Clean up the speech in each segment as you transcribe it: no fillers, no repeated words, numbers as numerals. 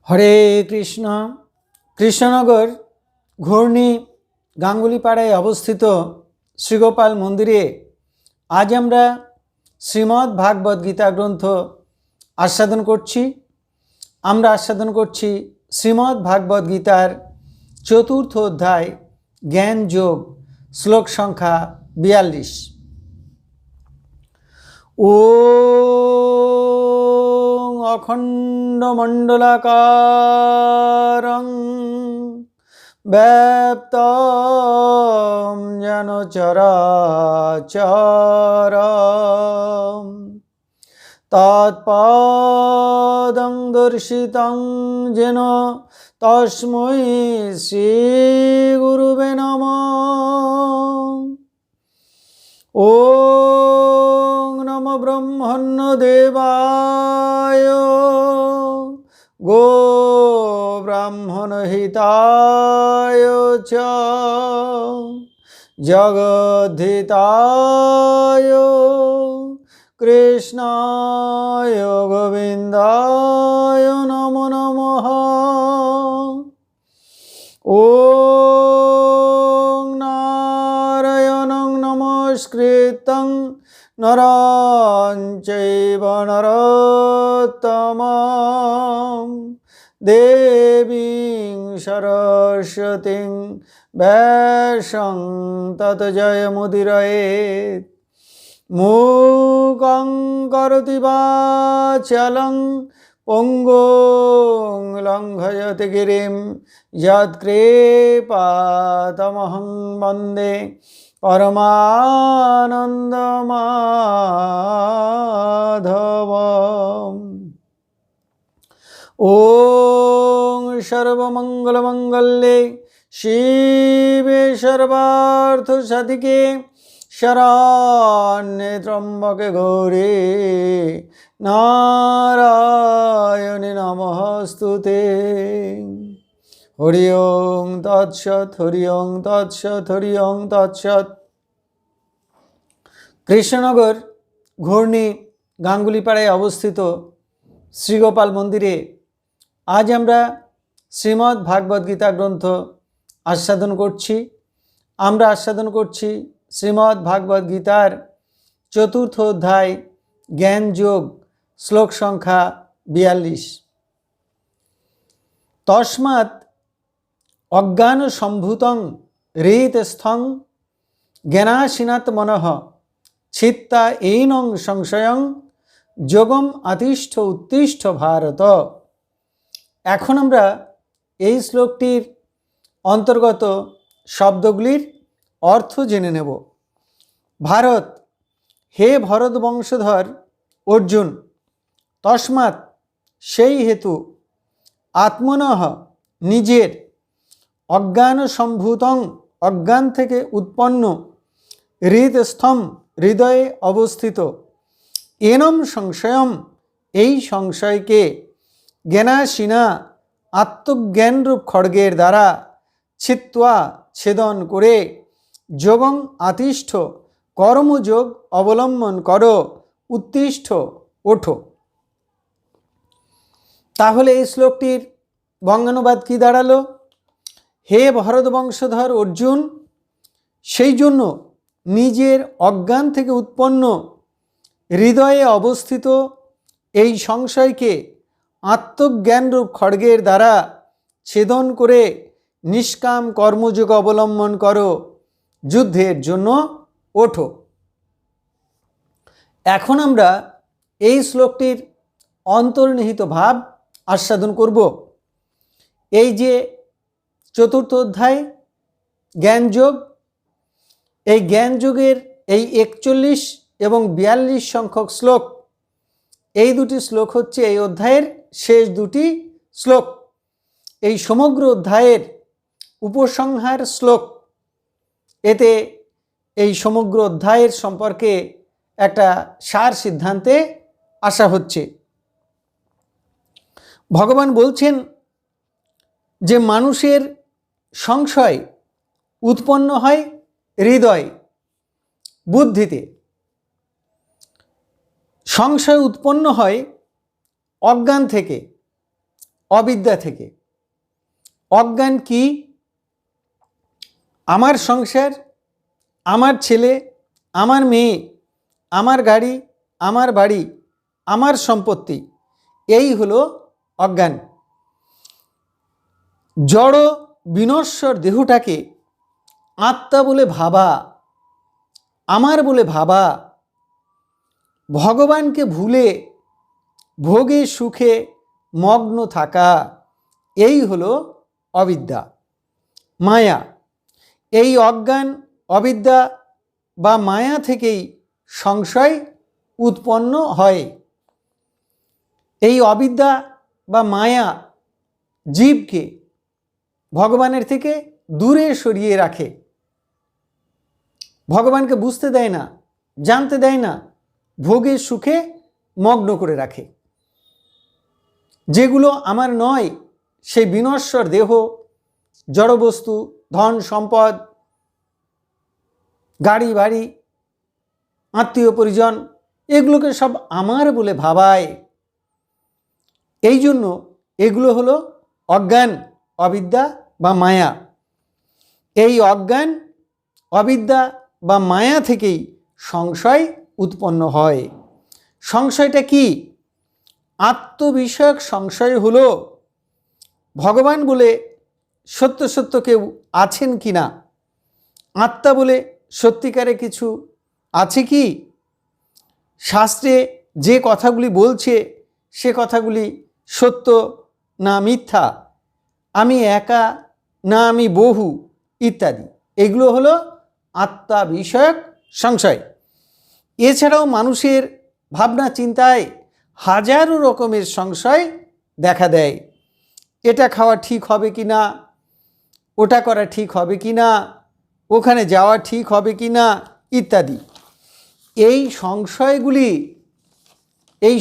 হরে কৃষ্ণ। কৃষ্ণনগর ঘূর্ণি গাঙ্গুলিপাড়ায় অবস্থিত শ্রীগোপাল মন্দিরে আজ আমরা শ্রীমদ্ ভাগবত গীতা গ্রন্থ আস্বাদন করছি। আমরা আস্বাদন করছি শ্রীমদ্ ভাগবত গীতার চতুর্থ অধ্যায় জ্ঞান যোগ, শ্লোক সংখ্যা 42। ও অখণ্ডমণ্ডলাকারং ব্যাপ্তং যেন চরাচরম তৎপদং দর্শিতং যেন তস্मै শ্রী গুরুবে নমঃ। ওং নমো ব্রহ্মণ্য দেবায় গো ব্রাহ্মণ হিতায় চ জগদ্ধিতায় কৃষ্ণায় গোবিন্দায় নমো নমঃ। ওং নারায়ণং নমস্কৃত্যং নরং চৈব নরোত্তমং দেবীং সরস্বতীং ব্যাসং তত জয়মুদীরয়েৎ। মূকং করোতি বাচালং পঙ্গুং লঙ্ঘয়তে গিরিম যৎকৃপাতমহং বন্দে পরমানন্দমাধবম। ওং সর্বমঙ্গলমঙ্গলে শিবে সর্বার্থসাধিকে শরণ্যে ত্র্যম্বকে গৌরী নারায়ণী নমস্তুতে। হরি ওং তৎসৎ, হরি ওং তৎসৎ, হরি ওং তৎসৎ। কৃষ্ণনগর ঘূর্ণি গাঙ্গুলিপাড়ায় অবস্থিত শ্রীগোপাল মন্দিরে আজ আমরা শ্রীমদ্ ভাগবত গীতা গ্রন্থ আস্বাদন করছি। আমরা আস্বাদন করছি শ্রীমদ্ ভাগবত গীতার চতুর্থ অধ্যায় জ্ঞান যোগ, শ্লোক সংখ্যা 42। তস্মাৎ অজ্ঞান সম্ভূতং হৃতস্থং জ্ঞানাসীনাৎ মনঃ চিত্তা এইনং সংশয়ং যোগম আতিষ্ঠ উত্তিষ্ঠ ভারত। এখন আমরা এই শ্লোকটির অন্তর্গত শব্দগুলির অর্থ জেনে নেব। ভারত, হে ভরত বংশধর অর্জুন, তস্মাৎ সেই হেতু, আত্মনঃ নিজের, অজ্ঞান সম্ভূতং অজ্ঞান থেকে উৎপন্ন, হৃদস্থম হৃদয়ে অবস্থিত, এনম সংশয়ম এই সংশয়কে, জ্ঞানাসীনা আত্মজ্ঞানরূপ খড়গের দ্বারা, ছিত্ত্বা ছেদন করে, যোগং আতিষ্ঠ কর্মযোগ অবলম্বন করো, উত্তিষ্ঠ ওঠো। তাহলে এই শ্লোকটির বঙ্গানুবাদ কি দাঁড়ালো? হে ভরত বংশধর অর্জুন, সেই জন্য নিজের অজ্ঞান থেকে উৎপন্ন হৃদয়ে অবস্থিত এই সংশয়কে আত্মজ্ঞানরূপ খড়গের দ্বারা ছেদন করে নিষ্কাম কর্মযোগ অবলম্বন করো, যুদ্ধের জন্য ওঠো। এখন আমরা এই শ্লোকটির অন্তর্নিহিত ভাব আস্বাদন করব। এই যে চতুর্থ অধ্যায় জ্ঞানযোগ, এই জ্ঞানযোগের এই 41 এবং 42 সংখ্যক শ্লোক, এই দুটি শ্লোক হচ্ছে এই অধ্যায়ের শেষ দুটি শ্লোক। এই সমগ্র অধ্যায়ের উপসংহার শ্লোক। এতে এই সমগ্র অধ্যায়ের সম্পর্কে একটা সার সিদ্ধান্তে আসা হচ্ছে। ভগবান বলছেন যে মানুষের সংশয় উৎপন্ন হয় হৃদয় বুদ্ধিতে, সংশয় উৎপন্ন হয় অজ্ঞান থেকে, অবিদ্যা থেকে। অজ্ঞান কি? আমার সংসার, আমার ছেলে, আমার মেয়ে, আমার গাড়ি, আমার বাড়ি, আমার সম্পত্তি, এই হলো অজ্ঞান। জড় বিনশ্বর দেহটাকে আত্মা বলে ভাবা, আমার বলে ভাবা, ভগবানকে ভুলে ভোগে সুখে মগ্ন থাকা, এই হলো অবিদ্যা, মায়া। এই অজ্ঞান, অবিদ্যা বা মায়া থেকেই সংশয় উৎপন্ন হয়। এই অবিদ্যা বা মায়া জীবকে ভগবানের থেকে দূরে সরিয়ে রাখে, ভগবানকে বুঝতে দেয় না, জানতে দেয় না, ভোগে সুখে মগ্ন করে রাখে। যেগুলো আমার নয়, সেই বিনশ্বর দেহ, জড়বস্তু, ধন সম্পদ, গাড়ি বাড়ি, আত্মীয় পরিজন, এগুলোকে সব আমার বলে ভাবায়। এই জন্য এগুলো হলো অজ্ঞান, অবিদ্যা বা মায়া। এই অজ্ঞান, অবিদ্যা বা মায়া থেকেই সংশয় উৎপন্ন হয়। সংশয়টা কি? আত্মবিষয়ক সংশয় হলো ভগবান বলে সত্য সত্য কেউ আছেন কি না, আত্মা বলে সত্যিকারে কিছু আছে কি, শাস্ত্রে যে কথাগুলি বলছে সে কথাগুলি সত্য না মিথ্যা, আমি একা না আমি বহু, ইত্যাদি। এগুলো হলো আত্মা বিষয়ক সংশয়। এছাড়াও মানুষের ভাবনা চিন্তায় হাজারো রকমের সংশয় দেখা দেয়। এটা খাওয়া ঠিক হবে কি না, ওটা করা ঠিক হবে কি না, ওখানে যাওয়া ঠিক হবে কি না, ইত্যাদি। এই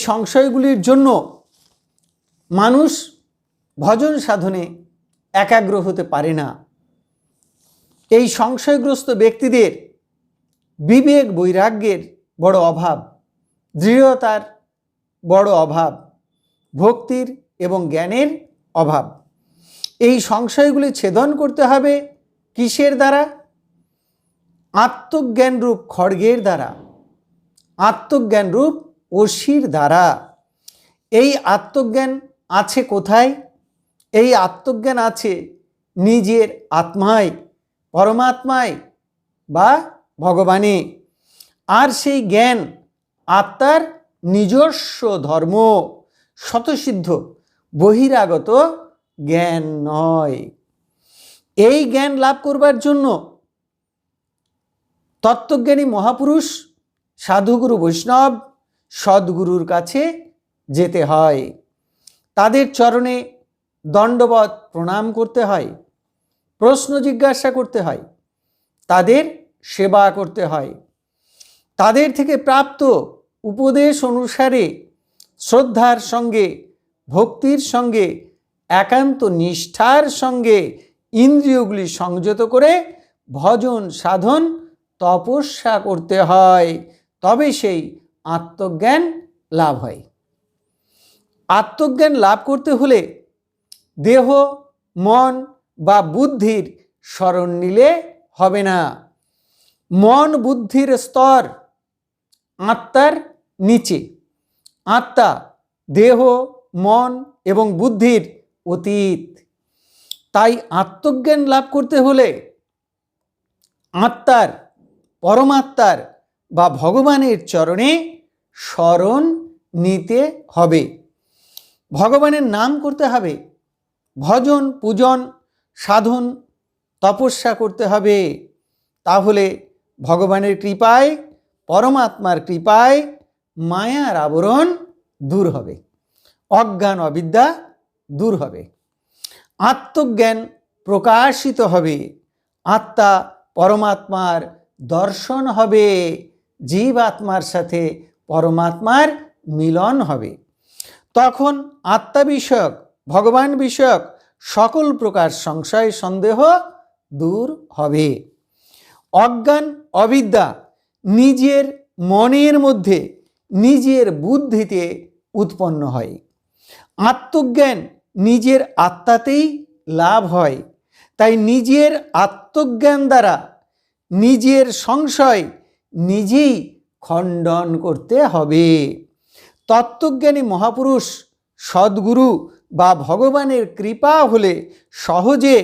সংশয়গুলির জন্য মানুষ ভজন সাধনে একাগ্র হতে পারে না। এই সংশয়গ্রস্ত ব্যক্তিদের বিবেক বৈরাগ্যের বড় অভাব, দৃঢ়তার বড় অভাব, ভক্তির এবং জ্ঞানের অভাব। এই সংশয়গুলি ছেদন করতে হবে কিসের দ্বারা? আত্মজ্ঞানরূপ খড়গের দ্বারা, আত্মজ্ঞানরূপ অসির দ্বারা। এই আত্মজ্ঞান আছে কোথায়? এই আত্মজ্ঞান আছে নিজের আত্মায়, পরমাত্মায় বা ভগবানে। আর সেই জ্ঞান আত্মার নিজস্ব ধর্ম, স্বতঃসিদ্ধ বহিরাগত জ্ঞান নয়। এই জ্ঞান লাভ করবার জন্য তত্ত্বজ্ঞানী মহাপুরুষ, সাধুগুরু বৈষ্ণব, সদ্গুরুর কাছে যেতে হয়। তাদের চরণে দণ্ডবত প্রণাম করতে হয়, প্রশ্ন জিজ্ঞাসা করতে হয়, তাদের সেবা করতে হয়। তাদের থেকে প্রাপ্ত উপদেশ অনুসারে শ্রদ্ধার সঙ্গে, ভক্তির সঙ্গে, একান্ত নিষ্ঠার সঙ্গে ইন্দ্রিয়গুলি সংযত করে ভজন সাধন তপস্যা করতে হয়, তবে সেই আত্মজ্ঞান লাভ হয়। আত্মজ্ঞান লাভ করতে হলে দেহ, মন বা বুদ্ধির শরণ নিলে হবে না। মন বুদ্ধির স্তর আত্মার নিচে। আত্মা দেহ, মন এবং বুদ্ধির অতীত। তাই আত্মজ্ঞান লাভ করতে হলে আত্মার, পরমাত্মার বা ভগবানের চরণে শরণ নিতে হবে, ভগবানের নাম করতে হবে, ভজন পূজন সাধন তপস্যা করতে হবে। তাহলে ভগবানের কৃপায়, পরমাত্মার কৃপায় মায়ার আবরণ দূর হবে, অজ্ঞান অবিদ্যা দূর হবে, আত্মজ্ঞান প্রকাশিত হবে, আত্মা পরমাত্মার দর্শন হবে, জীব আত্মার সাথে পরমাত্মার মিলন হবে। তখন আত্মা বিষয়ক, ভগবান বিষয়ক সকল প্রকার সংশয় সন্দেহ দূর হবে। অজ্ঞান অবিদ্যা নিজের মনের মধ্যে, নিজের বুদ্ধিতে উৎপন্ন হয়। আত্মজ্ঞান নিজের আত্মাতেই লাভ হয়। তাই নিজের আত্মজ্ঞান দ্বারা নিজের সংশয় নিজেই খণ্ডন করতে হবে। তত্ত্বজ্ঞানী মহাপুরুষ, সদ্গুরু বা ভগবানের কৃপা হলে সহজে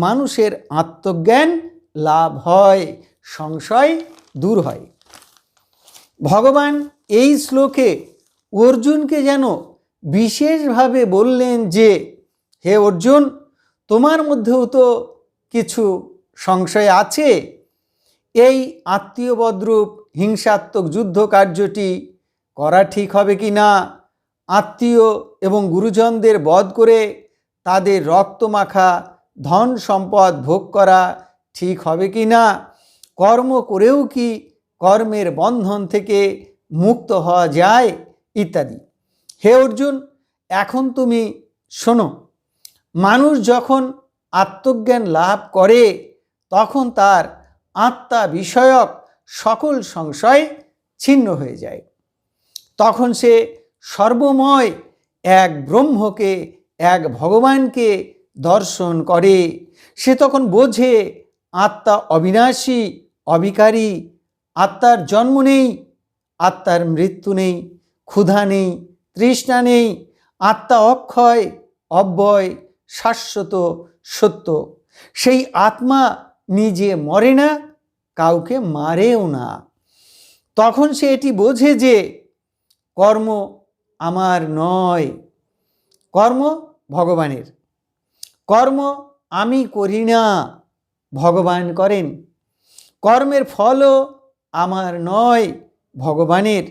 মানুষের আত্মজ্ঞান লাভ হয়, সংশয় দূর হয়। ভগবান এই শ্লোকে অর্জুনকে যেন বিশেষভাবে বললেন যে, হে অর্জুন, তোমার মধ্যেও তো কিছু সংশয় আছে। এই আত্মীয়বদ্রূপ হিংসাত্মক যুদ্ধ কার্যটি করা ঠিক হবে কি না, আত্মীয় এবং গুরুজনদের বধ করে তাদের রক্তমাখা ধন সম্পদ ভোগ করা ঠিক হবে কি না, কর্ম করেও কি কর্মের বন্ধন থেকে মুক্ত হওয়া যায়, ইত্যাদি। হে অর্জুন, এখন তুমি শোনো। মানুষ যখন আত্মজ্ঞান লাভ করে তখন তার আত্মা বিষয়ক সকল সংশয় ছিন্ন হয়ে যায়। তখন সে সর্বময় এক ব্রহ্মকে, এক ভগবানকে দর্শন করে। সে তখন বোঝে আত্মা অবিনাশী, অবিকারী, আত্মার জন্ম নেই, আত্মার মৃত্যু নেই, ক্ষুধা নেই, তৃষ্ণা নেই, আত্মা অক্ষয়, অব্যয়, শাশ্বত, সত্য। সেই আত্মা নিজে মরে না, কাউকে মারেও না। তখন সে এটি বোঝে যে কর্ম আমার নয়, কর্ম ভগবানের। কর্ম আমি করি না, ভগবান করেন। কর্মের ফলও আমার নয়, ভগবানের।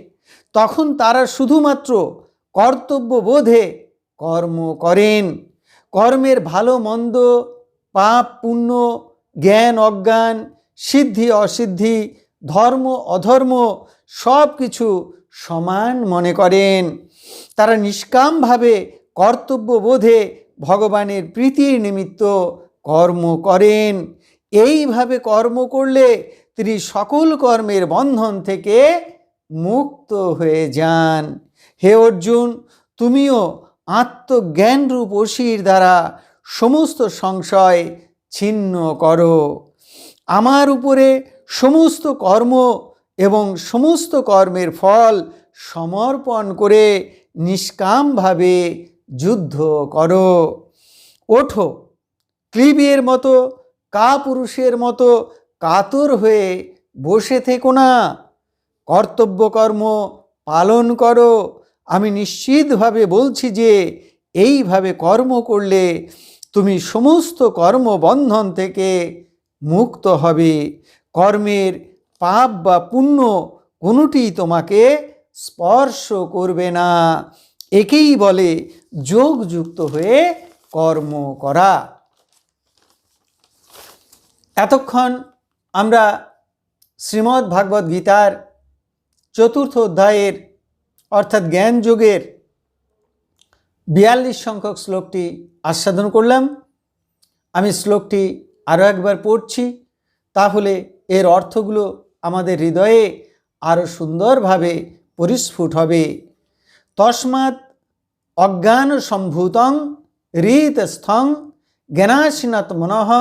তখন তারা শুধুমাত্র কর্তব্য বোধে কর্ম করেন। কর্মের ভালো মন্দ, পাপ পুণ্য, জ্ঞান অজ্ঞান, সিদ্ধি অসিদ্ধি, ধর্ম অধর্ম সব কিছু সমান মনে করেন। তারা নিষ্কামভাবে কর্তব্য বোধে ভগবানের প্রীতির নিমিত্ত কর্ম করেন। এইভাবে কর্ম করলে তিনি সকল কর্মের বন্ধন থেকে মুক্ত হয়ে যান। হে অর্জুন, তুমিও আত্মজ্ঞানরূপ অসির দ্বারা সমস্ত সংশয় ছিন্ন করো। আমার উপরে সমস্ত কর্ম এবং সমস্ত কর্মের ফল সমর্পণ করে নিষ্কামভাবে যুদ্ধ করো। ওঠো, ক্লীবের মতো, কাপুরুষের মতো কাতর হয়ে বসে থেকো না, কর্তব্য কর্ম পালন করো। আমি নিশ্চিতভাবে বলছি যে এইভাবে কর্ম করলে তুমি সমস্ত কর্মবন্ধন থেকে মুক্ত হবে। কর্মের পাপ বা পুণ্য কোনোটি তোমাকে স্পর্শ করবে না। একেই বলে যোগযুক্ত হয়ে কর্ম করা। এতক্ষণ আমরা শ্রীমদ্ ভাগবত গীতার 4th অধ্যায়ের অর্থাৎ জ্ঞান যোগের 42 সংখ্যক শ্লোকটি আস্বাদন করলাম। আমি শ্লোকটি আরও একবার পড়ছি, তাহলে এর অর্থগুলো আমাদের হৃদয়ে আরও সুন্দরভাবে পরিস্ফুট হবে। তস্মাৎ অজ্ঞান সম্ভূতং হৃতস্থং জ্ঞানাশিনত মনঃ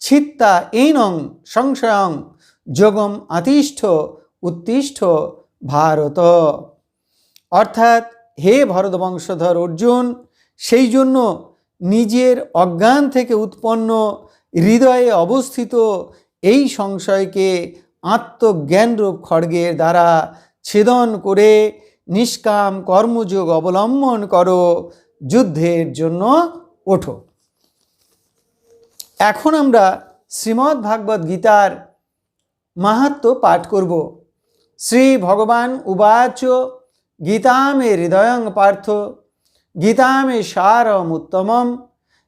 চিত্তা এইনং সংশয়ং যোগম আতিষ্ঠ উত্তিষ্ঠ ভারত। অর্থাৎ হে ভরতবংশধর অর্জুন, সেই জন্য নিজের অজ্ঞান থেকে উৎপন্ন হৃদয়ে অবস্থিত এই সংশয়কে আত্মজ্ঞানরূপ খড়গের দ্বারা ছেদন করে নিষ্কাম কর্মযোগ অবলম্বন করো, যুদ্ধের জন্য ওঠো। এখন আমরা শ্রীমদ্ ভাগবত গীতার মাহাত্ম্য পাঠ করব। শ্রী ভগবান উবাচ গীতা মে হৃদয়ং পার্থ গীতা মে সারমুত্তমম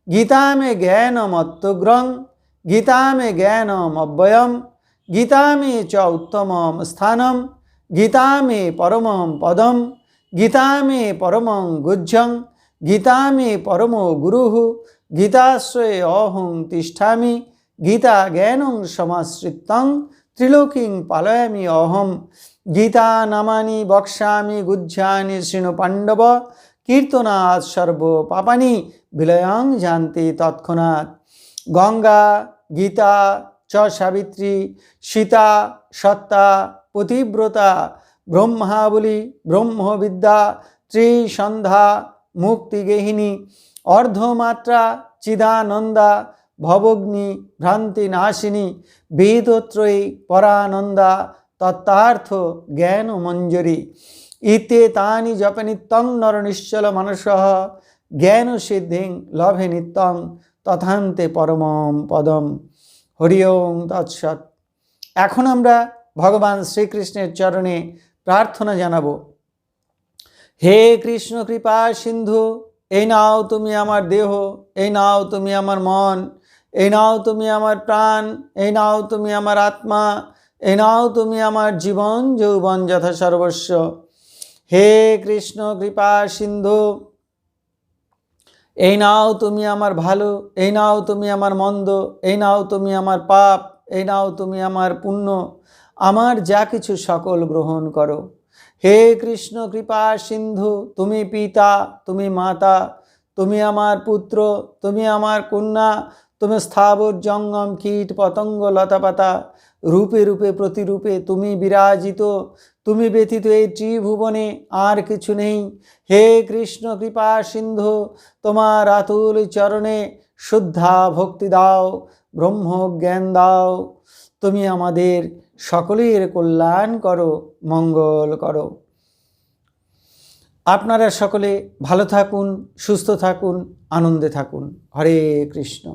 গীতা মে জ্ঞানমত্তগ্রং গীতা মে জ্ঞানমব্যয়ম গীতা মে চ উত্তমম স্থানম গীতা মে পরমম পদম গীতা মে পরমং গুহ্যং গীতা মে পরমো গুরুঃ গীতাশ্রয়ে অহং তিষ্ঠামি গীতা জ্ঞানং সমাশ্রিতং ত্রিলোকিং পালয়ামি অহম গীতা নামানি বক্ষ্যামি গুহ্যানি শৃণু পাণ্ডব কীর্তনাৎ সর্ব পাপানি বিলয়ং জানতি তৎক্ষণাৎ। গঙ্গা, গীতা চ সাবিত্রী, সীতা, সত্তা, পতিব্রতা, ব্রহ্মাবলী, ব্রহ্মবিদ্যা, ত্রিসন্ধ্যা, মুক্তিগেহিনী, অর্ধমাত্রা, চিদানন্দা, ভবগ্নি, ভ্রান্তিনাশিনী, বেদত্রয়ী, পরানন্দা, তত্ত্বার্থ জ্ঞান মঞ্জরি। ইতে তানি জপে নিত্যং নর নিশ্চল মানসঃ, জ্ঞান সিদ্ধিং লভে নিত্যং তথান্তে পরমম পদম। হরি ওম তৎসৎ। এখন আমরা ভগবান শ্রীকৃষ্ণের চরণে প্রার্থনা জানাব। হে কৃষ্ণ কৃপা সিন্ধু, এই নাও তুমি আমার দেহ, এই নাও তুমি আমার মন, এই নাও তুমি আমার প্রাণ, এই নাও তুমি আমার আত্মা, এই নাও তুমি আমার জীবন যৌবন যথা সর্বস্ব। হে কৃষ্ণ কৃপা সিন্ধু, এই নাও তুমি আমার ভালো, এই নাও তুমি আমার মন্দ, এই নাও তুমি আমার পাপ, এই নাও তুমি আমার পুণ্য, আমার যা কিছু সকল গ্রহণ করো। হে কৃষ্ণ কৃপা সিন্ধু, তুমি পিতা, তুমি মাতা, তুমি আমার পুত্র, তুমি আমার কন্যা, তুমি স্থাবর জঙ্গম কীট পতঙ্গ লতাপাতা, রূপে রূপে প্রতিরূপে তুমি বিরাজিত। তুমি ব্যতীত এই ত্রিভুবনে আর কিছু নেই। হে কৃষ্ণ কৃপা সিন্ধু, তোমার আতুল চরণে শুদ্ধা ভক্তি দাও, ব্রহ্ম জ্ঞান দাও। তুমি আমাদের সকলের কল্যাণ করো, মঙ্গল করো। আপনারা সকলে ভালো থাকুন, সুস্থ থাকুন, আনন্দে থাকুন। হরে কৃষ্ণ।